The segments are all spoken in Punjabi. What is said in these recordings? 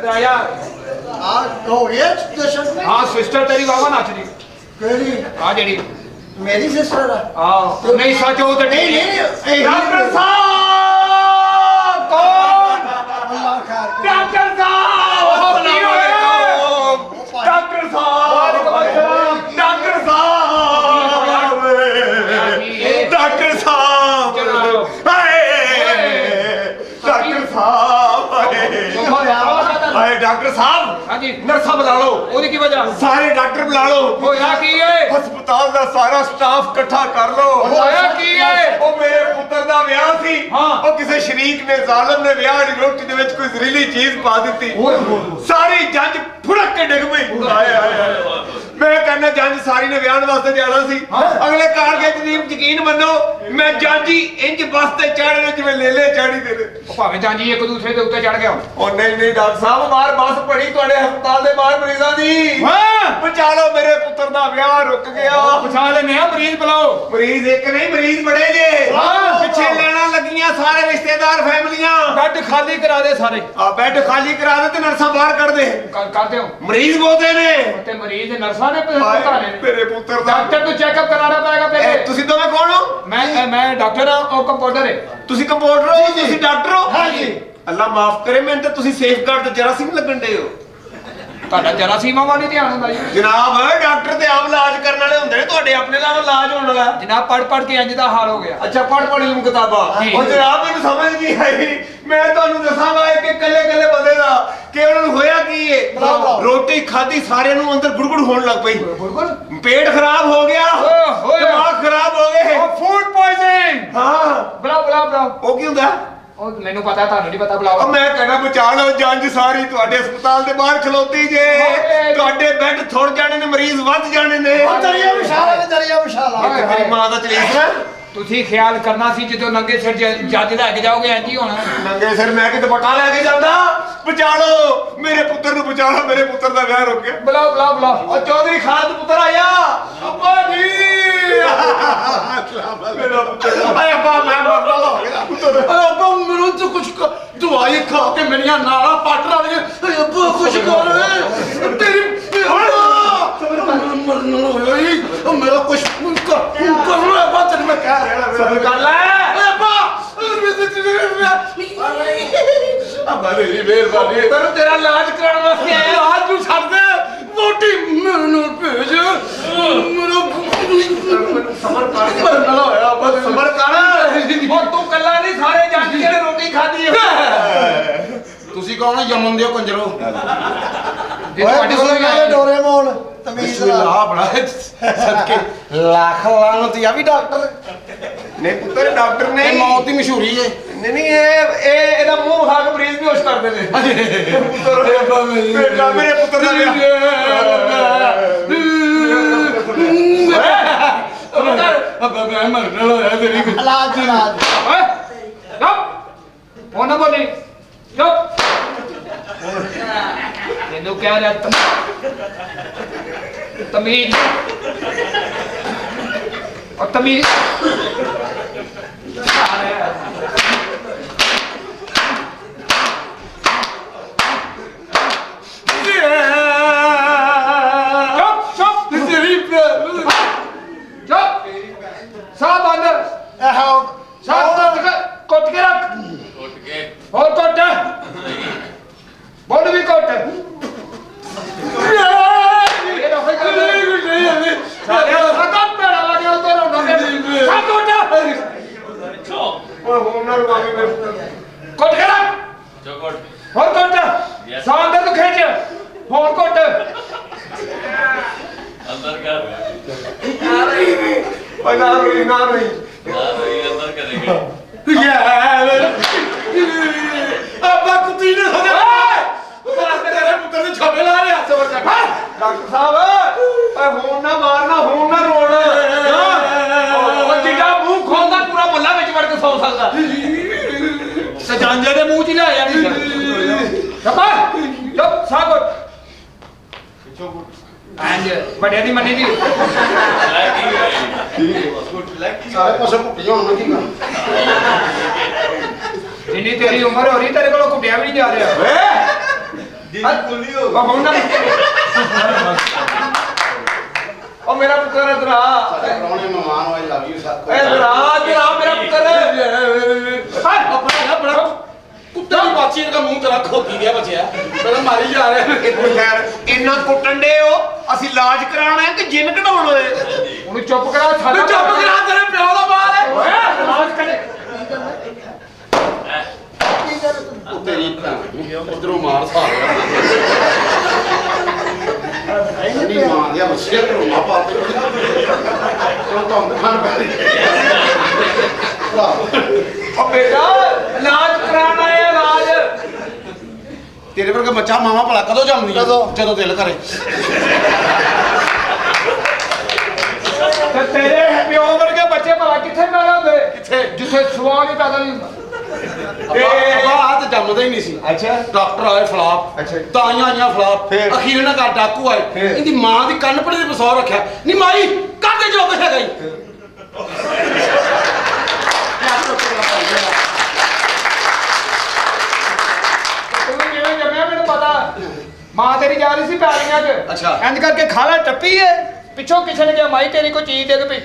आया हाँ सिस्टर तेरी वावा नाच रही हाँ जी मेरी सिस्टर हाँ नहीं सच हो तो नहीं डॉक्टर साहब कौन डॉक्टर साहब डॉक्टर साहब डॉक्टर साहब डॉक्टर साहब अरे डॉक्टर साहब हाँ जी नर्सा बुला लो ਉਹਦੀ ਕੀ ਵਜ੍ਹਾ सारे डॉक्टर बुला लो ਹੋਇਆ ਕੀ ਹੈ ਹਸਪਤਾਲ ਦਾ ਸਾਰਾ ਸਟਾਫ ਇਕੱਠਾ ਕਰ ਲੋ ਹੋਇਆ ਕੀ ਹੈ ਉਹ ਮੇਰੇ ਪੁੱਤਰ ਦਾ ਵਿਆਹ ਸੀ ਹਾਂ ਉਹ ਕਿਸੇ ਸ਼ਰੀਕ ਨੇ ਜ਼ਾਲਮ ਨੇ ਵਿਆਹ ਦੀ ਰੋਟੀ ਦੇ ਵਿੱਚ ਕੋਈ ਜ਼ਹਿਰੀਲੀ ਚੀਜ਼ ਪਾ ਦਿੱਤੀ ਸਾਰੀ ਜੰਜ ਫੁੜਕ ਕੇ ਡਿੱਗ ਪਈ ਹਾਏ ਹਾਏ ਮੈਂ ਕਹਿੰਦਾ ਜੰਜ ਸਾਰੀ ਨੇ ਵਿਆਹ ਵਾਸਤੇ ਜਾਣਾ ਸੀ ਅਗਲੇ ਕਾਰਗੇ ਤਨੀਮ ਯਕੀਨ ਮੰਨੋ ਮੈਂ ਜਾਂਜੀ ਇੰਜ ਬੱਸ ਤੇ ਚੜ੍ਹਨੇ ਜਿਵੇਂ ਲੇਲੇ ਚਾੜੀ ਦੇ ਨੇ ਭਾਵੇਂ ਜਾਂਜੀ ਇੱਕ ਦੂਸਰੇ ਦੇ ਉੱਤੇ ਚੜ ਗਿਆ ਉਹ ਨਹੀਂ ਡਾਕਟਰ ਸਾਹਿਬ ਬਾਹਰ ਬੱਸ ਪੜੀ ਤੁਹਾਡੇ ਹਸਪਤਾਲ ਦੇ ਬਾਹਰ ਮਰੀਜ਼ਾਂ ਦੀ ਹਾਂ ਬਚਾ ਲਓ ਮੇਰੇ ਪੁੱਤਰ ਦਾ ਵਿਆਹ ਰੁਕ ਗਿਆ ਬਚਾ ਲੈਨੇ ਆ ਮਰੀਜ਼ ਬੁਲਾਓ ਮਰੀਜ਼ ਇੱਕ ਨਹੀਂ ਮਰੀਜ਼ ਬੜੇ ਜੇ ਪਿੱਛੇ ਲੈਣਾ ਲੱਗੀਆਂ ਸਾਰੇ ਰਿਸ਼ਤੇਦਾਰ ਫੈਮਲੀਆਂ ਬੈੱਡ ਖਾਲੀ ਕਰਾ ਦੇ ਸਾਰੇ ਆ ਬੈੱਡ ਖਾਲੀ ਕਰਾ ਦੇ ਤੇ ਨਰਸਾਂ ਬਾਹਰ ਕੱਢ ਦੇ ਕਰ ਦਿਓ ਮਰੀਜ਼ ਬਹੁਤੇ ਨੇ ਤੇ ਮਰੀਜ਼ ਦੇ ਨਰਸਾਂ ਨੇ ਪਤਾ ਨੇ ਮੇਰੇ ਪੁੱਤਰ ਦਾ ਡਾਕਟਰ ਨੂੰ ਚੈੱਕਅਪ ਕਰਾਉਣਾ ਪਏਗਾ ਪਹਿਲੇ ਤੁਸੀਂ ਦੋਵੇਂ ਕੌਣ ਹੋ ਮੈਂ ਡਾਕਟਰ ਹਾਂ ਉਹ ਕੰਪਾਊਂਡਰ ਹੈ ਤੁਸੀਂ ਕੰਪਾਊਂਡਰ ਹੋ ਤੁਸੀਂ ਡਾਕਟਰ ਹੋ ਹਾਂਜੀ ਅੱਲਾ ਮਾਫ ਕਰੇ ਮੈਨੂੰ ਤੇ ਤੁਸੀਂ ਸੇਫਗਾਰਡ ਤੇ ਜਰਾਸੀਮ ਲੱਗਣ ਦੇ ਹੋ ਤੁਹਾਡਾ ਜਰਾਸੀਮਾਂ ਵਾਲੀ ਧਿਆਨ ਹੁੰਦਾ ਜੀ ਜਨਾਬ ਡਾਕਟਰ ਤੇ ਆਪ ਇਲਾਜ ਕਰਨ ਵਾਲੇ ਹੁੰਦੇ ਨੇ ਤੁਹਾਡੇ ਆਪਣੇ ਨਾਲ ਇਲਾਜ ਹੋਣ ਵਾਲਾ ਜਨਾਬ ਪੜ ਕੇ ਇੰਜ ਦਾ ਹਾਲ ਹੋ ਗਿਆ ਅੱਛਾ ਪੜ੍ਹ ਇਲਮ ਕਿਤਾਬਾਂ ਉਹ ਜਨਾਬ ਮੈਨੂੰ ਸਮਝ ਨਹੀਂ ਆਈ ਮੈਂ ਤੁਹਾਨੂੰ ਦੱਸਾਂਗਾ ਇੱਕ ਕੱਲੇ ਬੰਦੇ ਦਾ ਕਿ ਉਹਨਾਂ ਨੂੰ ਹੋਇਆ ਕੀ ਹੈ ਰੋਟੀ ਖਾਧੀ ਸਾਰਿਆਂ ਨੂੰ ਅੰਦਰ ਗੁੜਗੁੜ ਹੋਣ ਲੱਗ ਪਈ ਪੇਟ ਖਰਾਬ ਹੋ ਗਿਆ ਦਿਮਾਗ ਖਰਾਬ ਹੋ ਗਏ ਫੂਡ ਪੋਇਜ਼ਨਿੰਗ ਹਾਂ ਬੁਲਾਓ ਉਹ ਕੀ ਹੁੰਦਾ ਉਹ ਮੈਨੂੰ ਪਤਾ ਤੁਹਾਨੂੰ ਨਹੀਂ ਪਤਾ ਬੁਲਾਓ ਮੈਂ ਕਹਿੰਦਾ ਬਚਾ ਲਓ ਜੰਜ ਸਾਰੀ ਤੁਹਾਡੇ ਹਸਪਤਾਲ ਦੇ ਬਾਹਰ ਖਲੋਤੀ ਜੇ ਤੁਹਾਡੇ ਬੈੱਡ ਥੁੜ ਜਾਣੇ ਨੇ ਮਰੀਜ਼ ਵੱਧ ਜਾਣੇ ਨੇ ਦਰਿਆ ਵਿਸ਼ਾਲਾ ਮੇਰੀ ਮਾਂ ਦਾ ਚਲੀਸ ਨਾ ਤੁਸੀਂ ਖਿਆਲ ਕਰਨਾ ਸੀ ਜਦੋਂ ਨੰਗੇ ਸਿਰ ਜੱਜ ਲੈ ਕੇ ਜਾਓਗੇ ਇੰਜ ਹੀ ਹੋਣਾ ਨੰਗੇ ਸਿਰ ਮੈਂ ਕਿ ਦੁਪੱਟਾ ਲੈ ਕੇ ਜਾਂਦਾ ਬਚਾ ਲਓ ਮੇਰੇ ਪੁੱਤਰ ਨੂੰ ਬਚਾ ਲਓ ਮੇਰੇ ਪੁੱਤਰ ਦਾ ਵਿਆਹ ਰੁਕ ਗਿਆ ਬੁਲਾਓ ਉਹ ਚੌਧਰੀ ਖਾਲਦ ਪੁੱਤਰ ਆਇਆ ਅੱਬਾ ਜੀ ਮੇਰਾ ਪੁੱਤਰ ਆਇਆ ਅੱਬਾ ਮੈਂ ਮਰਦਾ ਹੋ ਗਿਆ ਪੁੱਤਰ ਅੱਬਾ ਮੈਨੂੰ ਤਾਂ ਕੁਝ ਦਵਾਈ ਖਾ ਕੇ ਮੇਰੀਆਂ ਨਾੜਾਂ ਪੱਟ ਰਹੀਆਂ ਅੱਬਾ ਕੁਝ ਕਰ ਤੇਰੀ ਮਰਨ ਹੋਈ ਮੇਰਾ ਕੁਝ ਕਰਨਾ ਅੱਬਾ ਤੈਨੂੰ ਮੈਂ ਕਹਿ ਰਿਹਾ ਸਬਰ ਕਰ ਲੈ ਅੱਬਾ ਅੱਬਾ ਮੇਰੀ ਮਿਹਰਬਾਨੀ ਤੈਨੂੰ ਤੇਰਾ ਇਲਾਜ ਕਰਾਉਣ ਵਾਸਤੇ ਆਇਆ ਆਜ ਨੂੰ ਛੱਡ ਦੇ ਮੋਟੀ ਮੈਨੂੰ ਭੇਜ ਮੇਰਾ ਸਬਰ ਕਰ ਮਰਨ ਵਾਲਾ ਹੋਇਆ ਅੱਬਾ ਸਬਰ ਕਰ ਉਹ ਤੂੰ ਕੱਲਾ ਨਹੀਂ ਸਾਰੇ ਜੱਜ ਜਿਹੜੇ ਰੋਟੀ ਖਾਧੀ ਹੈ ਤੁਸੀਂ ਕੌਣ ਹੋ ਯਮਨ ਦੇ ਕੰਜਰੋ ਜੇ ਤੁਹਾਡੇ ਕੋਲ ਵੀ ਆਏ ਡੋਰੇਮੋਨ ਤਮੀਜ਼ ਲਾ ਬੜਾ ਸਦਕੇ ਲੱਖ ਲਾਨਤ ਆ ਵੀ ਡਾਕਟਰ ਨਹੀਂ ਪੁੱਤਰ ਡਾਕਟਰ ਨੇ ਇਹ ਮੌਤ ਦੀ ਮਸ਼ਹੂਰੀ ਹੈ ਨਹੀਂ ਇਹਦਾ ਮੂੰਹ ਖਾ ਕੇ ਮਰੀਜ਼ ਵੀ ਹੋਸ਼ ਕਰਦੇ ਨੇ ਪੁੱਤਰ ਬੇਟਾ ਮੇਰੇ ਪੁੱਤਰ ਦਾ ਅੱਬਾ ਮੈਂ ਮਰਨ ਵਾਲਾ ਹੋਇਆ ਤੇਰੀ ਇਲਾਜ ਓਏ ਚੁੱਪ ਉਹ ਨਾ ਬੋਲੀ ਚੁੱਪ ਇਹਨੂੰ ਕਹਿ ਰਿਹਾ ਤਮੀਜ਼ और तमीज साहब अंदर साहब कोट के रख और कोट बोल भी कोट कोट के रख और कोट सामने तो खींच और कोट अंदर कर ना रही अंदर करेंगे ਅੱਬਾ ਕੁੱਤੀ ਨੇ ਸੋਚਿਆ ਤੇਰੇ ਪੁੱਤਰ ਦੇ ਛਾਪੇ ਲਾ ਰਿਹਾ ਡਾਕਟਰ ਸਾਹਿਬ ਹੁਣ ਨਾ ਮਾਰਨਾ ਹੁਣ ਨਾ ਰੋਣਾ ਉਹ ਜਿੱਡਾ ਮੂੰਹ ਖੋਲਦਾ ਪੂਰਾ ਮੱਲਾ ਵਿੱਚ ਵੜ ਕੇ ਸੌ ਸਕਦਾ ਸਜਾਂਜੇ ਦੇ ਮੂੰਹ 'ਚ ਲੈ ਜਾਣੀ ਸ਼ਬਾਸ਼ ਚੁੱਪ ਸਾਗੋਟ ਐਂਡ ਵੱਡਿਆਂ ਦੀ ਮੰਨੀ ਦੀ ਸਾਰੇ ਪਾਸੇ ਕੁੱਟੀਆਂ ਹੋਣ ਕੀ ਕਰ ਜਿੰਨੀ ਤੇਰੀ ਉਮਰ ਹੋ ਰਹੀ ਤੇਰੇ ਕੋਲੋਂ ਕੁੱਟਿਆ ਵੀ ਨਹੀਂ ਜਾ ਰਿਹਾ ਹੁਣ ਨਾ ਉਹ ਮੇਰਾ ਪੁੱਤਰ ਇਧਰ ਆ ਪ੍ਰਾਹੁਣੇ ਮਹਿਮਾਨ ਹੋਏ ਲਵ ਯੂ ਸਭ ਕੁਝ ਇਧਰ ਆ ਮੇਰਾ ਪੁੱਤਰ ਆਪਣਾ ਬੜਾ ਕੁੱਤੇ ਦੀ ਬਾਚੀ ਦਾ ਮੂੰਹ ਤੇਰਾ ਖੋਤੀ ਗਿਆ ਬਚਿਆ ਪਹਿਲਾਂ ਮਾਰੀ ਜਾ ਰਿਹਾ ਖੈਰ ਇੰਨਾ ਕੁੱਟਣ ਦੇ ਹੋ ਅਸੀਂ ਇਲਾਜ ਕਰਾਉਣਾ ਹੈ ਕਿ ਜਿੰਨ ਕਢਾਉਣ ਹੋਏ ਉਹਨੂੰ ਚੁੱਪ ਕਰਾ ਸਾਡਾ ਚੁੱਪ ਕਰਾ ਤੇਰੇ ਪਿਓ ਦਾ ਬਾਲ ਹੈ ਓਏ ਇਲਾਜ ਕਰੇ ਤੇਰੀ ਭੈਣ ਉਧਰੋਂ ਮਾਰ ਸਾਰ ਨਹੀਂ ਮਾਂ ਦੀ ਮਸੀਹ ਕਰੋ ਨਾ ਪਾਤੇ ਉਹ ਤਾਂ ਖਾਨ ਪੈ ਉਹ ਬੇਟਾ ਇਲਾਜ ਕਰਾਉਣਾ ਹੈ ਇਲਾਜ ਤੇਰੇ ਵਰਗਾ ਬੱਚਾ ਮਾਵਾ ਭਲਾ ਕਦੋਂ ਜੰਮਦੀ ਜਦੋਂ ਦਿਲ ਕਰੇ ਤੇ ਤੇਰੇ ਪਿਓ ਵਰਗੇ ਬੱਚੇ ਭਲਾ ਕਿੱਥੇ ਪੈਦਾ ਹੁੰਦੇ ਕਿੱਥੇ ਜਿੱਥੇ ਸਵਾਲ ਹੀ ਪੈਦਾ ਨਹੀਂ ਹੁੰਦਾ ਬਾਤ ਜੰਮਦਾ ਹੀ ਨਹੀਂ ਸੀ ਅੱਛਾ ਡਾਕਟਰ ਆਏ ਫਲਾਪ ਅੱਛਾ। ਤਾਈਆਂ ਆਈਆਂ ਫਲਾਪ ਫਿਰ? ਅਖੀਰ ਇਹਨਾਂ ਘਰ ਡਾਕੂ ਆਏ ਫਿਰ? ਇਹਦੀ ਮਾਂ ਦੀ ਕੰਨ ਪੜੇ ਦੇ ਬਸੌਰ ਰੱਖਿਆ ਨਹੀਂ ਮਾਈ ਕਰਦੇ ਜੋ ਕੁਛ ਹੈਗਾ ਹੀ ਤੂੰ ਕਿਵੇਂ ਜੰਮਿਆ ਮੈਨੂੰ ਪਤਾ ਮਾਂ ਤੇਰੀ ਜਾ ਰਹੀ ਸੀ ਪੈਲੀਆਂ 'ਚ ਅੱਛਾ। ਇੰਜ ਕਰਕੇ ਖਾਲਾ ਟੱਪੀ ਏ ਪਿੱਛੋਂ ਕਿਸੇ ਨੇ ਕਿਹਾ ਮਾਈ ਤੇਰੀ ਕੋਈ ਚੀਜ਼ ਡਿੱਗ ਪਈ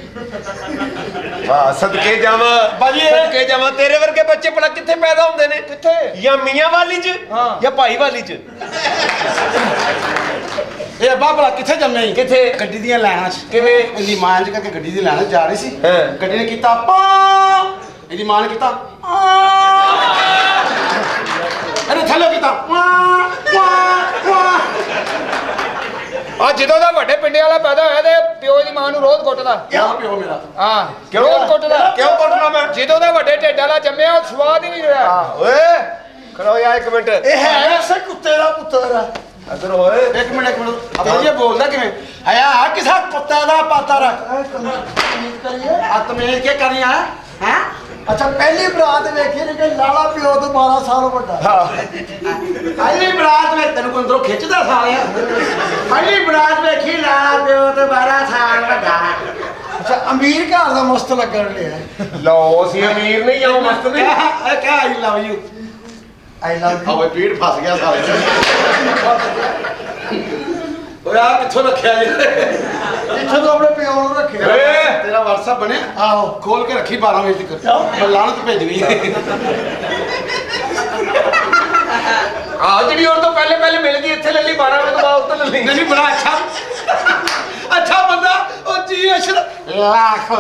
ਵਾਹ ਸਦਕੇ ਜਾਵਾਂ ਬਾਜੀ ਇਹ- ਸਦਕੇ ਜਾਵਾਂ ਤੇਰੇ ਵਰਗੇ ਬੱਚੇ ਭਲਾ ਕਿੱਥੇ ਪੈਦਾ ਹੁੰਦੇ ਨੇ ਕਿੱਥੇ ਜਾਂ ਮੀਆਂ ਵਾਲੀ ਚ ਹਾਂ। ਜਾਂ ਭਾਈ ਵਾਲੀ ਚ ਇਹ ਅੱਬਾ ਭਲਾ ਕਿੱਥੇ ਜੰਮਿਆ ਸੀ ਕਿੱਥੇ? ਗੱਡੀ ਦੀਆਂ ਲਾਈਨਾਂ 'ਚ ਕਿਵੇਂ? ਇਹਦੀ ਮਾਂ ਇੰਜ ਕਰਕੇ ਗੱਡੀ ਦੀ ਲਾਈਨਾਂ 'ਚ ਜਾ ਰਹੀ ਸੀ ਹਾਂ। ਗੱਡੀ ਨੇ ਕੀਤਾ ਪਾ ਇਹਦੀ ਮਾਂ ਨੇ ਕੀਤਾ ਅਰੇ ਥੱਲੇ ਕੀਤਾ ਆ ਜਦੋਂ ਦਾ ਵੱਡੇ ਪਿੰਡੇ ਵਾਲਾ ਪੈਦਾ ਹੋਇਆ ਤੇ ਪਿਓ ਦੀ ਮਾਂ ਨੂੰ ਰੋਜ਼ ਕੁੱਟਦਾ ਕਿਆ ਪਿਓ ਮੇਰਾ ਹਾਂ ਰੋਜ਼ ਕੁੱਟਦਾ ਕਿਉਂ ਕੁੱਟਣਾ ਮੈਂ ਜਦੋਂ ਦਾ ਵੱਡੇ ਢਿੱਡ ਵਾਲਾ ਜੰਮਿਆ ਉਹ ਸਵਾਦ ਹੀ ਨਹੀਂ ਰਿਹਾ ਓਏ ਖੜੋ ਯਾਰ ਇੱਕ ਮਿੰਟ ਇਹ ਹੈ ਐਸੇ ਕੁੱਤੇ ਦਾ ਪੁੱਤਰ ਆ ਅਦਰ ਓਏ ਇੱਕ ਮਿੰਟ ਆਪਾਂ ਇਹ ਬੋਲਦਾ ਕਿਵੇਂ ਆਇਆ ਕਿਸਾ ਕੁੱਤੇ ਦਾ ਪਾਤਰ ਆਤਮੇ ਕੀ ਕਰੀਆ ਹੈ ਅੱਛਾ ਪਹਿਲੀ ਬਰਾਤ ਵੇਖੀ ਨੇ ਕਿ ਲਾਲਾ ਪਿਓ ਤੋਂ 12 ਸਾਲ ਵੱਡਾ ਪਹਿਲੀ ਬਰਾਤ ਵਿੱਚ ਤੈਨੂੰ ਕੋਈ ਅੰਦਰੋਂ ਖਿੱਚਦਾ ਸਾਲਿਆ ਪਹਿਲੀ ਬਰਾਤ ਵੇਖੀ ਲਾਲਾ ਪਿਓ ਤੇ 12 ਸਾਲ ਵੱਡਾ ਅੱਛਾ ਅਮੀਰ ਘਰ ਦਾ ਮਸਤ ਲੱਗਣ ਲਿਆ ਲਓ ਅਸੀਂ ਅਮੀਰ ਨਹੀਂ ਆਉ ਮਸਤ ਨਹੀਂ ਕਹ ਆਈ love you I love you ਓਏ ਪੀੜ ਫਸ ਗਿਆ ਸਾਲੇ ਓਏ ਆ ਕਿੱਥੋਂ ਰੱਖਿਆ ਜੀ ਇੱਥੇ ਤੋਂ ਆਪਣੇ ਪਿਓ ਨੂੰ ਰੱਖਿਆ ਤੇਰਾ WhatsApp ਬਣਿਆ ਆਹੋ ਖੋਲ ਕੇ ਰੱਖੀ 12 ਵਜੇ ਤੱਕ ਮੈਂ ਲਾਣਤ ਭੇਜਣੀ ਆ ਜਿਹੜੀ ਔਰ ਤੋਂ ਪਹਿਲੇ ਮਿਲ ਗਈ ਇੱਥੇ ਲੈ ਲਈ 12 ਵਜੇ ਤੋਂ ਬਾਅਦ ਉੱਤੇ ਲੈ ਲਈ ਨਹੀਂ ਬੜਾ ਅੱਛਾ ਬੰਦਾ ਉਹ ਜੀ ਅਸ਼ਰ ਲੱਖ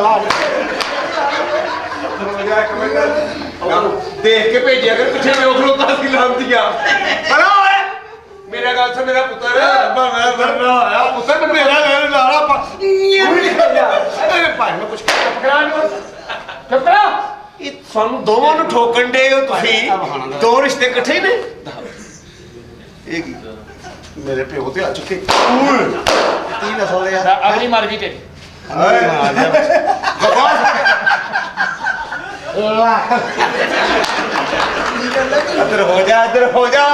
ਦੇਖ ਕੇ ਭੇਜਿਆ ਕਰ ਪਿੱਛੇ ਵੇਖ ਲੋ ਕਾਸੀ ਲਾਂਦੀਆਂ ਬਣਾ ਓਏ ਮੇਰਾ ਗੱਲ ਸੁਣ ਮੇਰਾ ਪੁੱਤਰ ਮੈਂ ਵਰਨਾ ਆਇਆ ਪੁੱਤਰ ਮੇਰਾ ਮੇਰੇ ਲਾਲਾ ਪਾ ਅਰੇ ਭਾਈ ਮੈਂ ਕੁਝ ਚੁੱਪ ਕਰਾ ਇਹ ਸਾਨੂੰ ਦੋਵਾਂ ਨੂੰ ਠੋਕਣ ਦੇ ਹੋ ਤੁਸੀਂ ਦੋ ਰਿਸ਼ਤੇ ਇਕੱਠੇ ਨੇ ਇਹ ਮੇਰੇ ਪਿਓ ਤੇ ਆ ਚੁੱਕੇ ਤੀ ਨਸਲ ਦੇ ਆ ਅਗਲੀ ਮਰ ਗਈ ਤੇਰੀ ਇੱਧਰ ਹੋ ਜਾ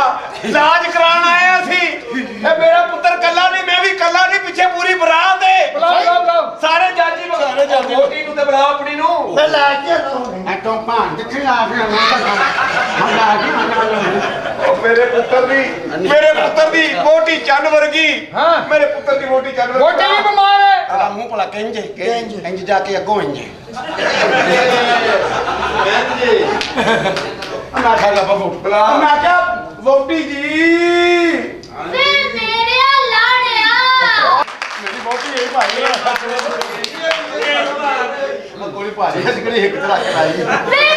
ਇਲਾਜ ਕਰਾਉਣ ਆਏ ਅਸੀਂ ਇਹ ਮੇਰਾ ਪੁੱਤਰ ਕੱਲਾ ਨਹੀਂ ਮੈਂ ਵੀ ਕੱਲਾ ਨਹੀਂ ਪਿੱਛੇ ਪੂਰੀ ਬਰਾਤ ਹੈ ਬੁਲਾਓ ਸਾਰੇ ਜਾਜੀ ਨੂੰ ਮੋਟੀ ਨੂੰ ਤੇ ਬੁਲਾ ਆਪਣੀ ਨੂੰ ਮੈਂ ਲੈ ਕੇ ਆਉਣਾ ਮੈਂ ਤੋਂ ਭਾਂ ਕਿੱਥੇ ਆ ਗਿਆ ਮੈਂ ਉਹ ਮੇਰੇ ਪੁੱਤਰ ਦੀ ਮੋਟੀ ਚੰਨ ਵਰਗੀ ਹਾਂ। ਮੇਰੇ ਪੁੱਤਰ ਦੀ ਮੋਟੀ ਚੰਨ ਵਰਗੀ ਮੋਟੇ ਵੀ ਬਿਮਾਰ ਹੈ ਤੇਰਾ ਮੂੰਹ ਭਲਾ ਇੰਜ ਜਾ ਕੇ ਅੱਗੋਂ ਇੰਜ ਮੈਂ ਖਾ ਲਾ ਬਾਬੂ ਮੈਂ ਕਿਹਾ ਵੋਟੀ ਜੀ ਵੇ ਮੇਰੇ ਲਾੜਿਆ ਮੇਰੀ ਵੋਟੀ ਇਹ ਭਾਈ ਗੋਲੀ ਭਾਜੀ ਅੱਜ ਕਿਹੜੀ ਇੱਕ ਤਰ੍ਹਾਂ ਕਰਾਈ ਵੇ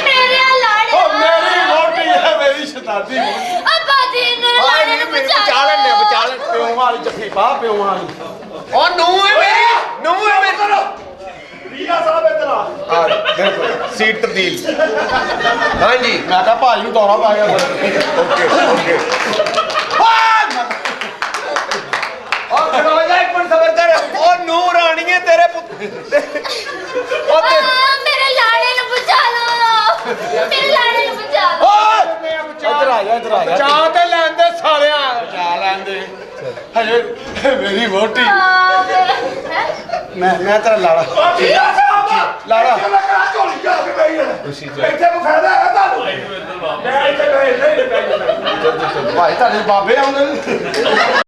ਮੇਰੇ ਲਾੜਿਆ ਉਹ ਮੇਰੀ ਵੋਟੀ ਹੈ ਮੇਰੀ ਸ਼ਤਾਬਦੀ ਅੱਬਾ ਜੀ ਮੇਰੇ ਲਾੜੇ ਨੂੰ ਬਚਾ ਲਓ ਪਿਓ ਵਾਲੀ ਜੱਫੀ ਪਾ ਪਿਓ ਵਾਲੀ ਉਹ ਨੂੰ ਹੈ ਮੇਰੀ ਰੀਆ ਸਾਹਿਬ ਇੱਧਰ ਆ ਆ ਬਿਲਕੁਲ ਸੀਟ ਤਬਦੀਲ ਹਾਂਜੀ ਮੈਂ ਕਿਹਾ ਭਾਈ ਨੂੰ ਦੌਰਾ ਪਾ ਗਿਆ ਓਕੇ ਉਹ ਖੜੋ ਜਾ ਇੱਕ ਮਿੰਟ ਸਬਰ ਕਰ ਉਹ ਨੂੰ ਰਾਣੀਏ ਤੇਰੇ ਪੁੱਤ ਉਹ ਤੇ ਮੇਰੇ ਲਾੜੇ ਨੂੰ ਬਚਾ ਲਓ ਮੇਰੇ ਲਾੜੇ ਨੂੰ ਬਚਾ ਲਓ ਇੱਧਰ ਆ ਜਾ ਚਾਹ ਤੇ ਲੈਂਦੇ ਸਾਲਿਆ ਚਾ ਲੈਂਦੇ ਹਜੇ ਮੇਰੀ ਵੋਟੀ ਹੈਂ? ਮੈਂ ਤੇਰਾ ਲਾੜਾ ਲਾੜਾ ਇੱਥੇ ਕੋ ਫਾਇਦਾ ਹੈ ਤੁਹਾਨੂੰ ਮੈਂ ਇੱਥੇ ਬੈਠ ਨਹੀਂ ਭਾਈ ਤੁਹਾਡੇ ਬਾਬੇ ਆਉਂਦੇ ਨੇ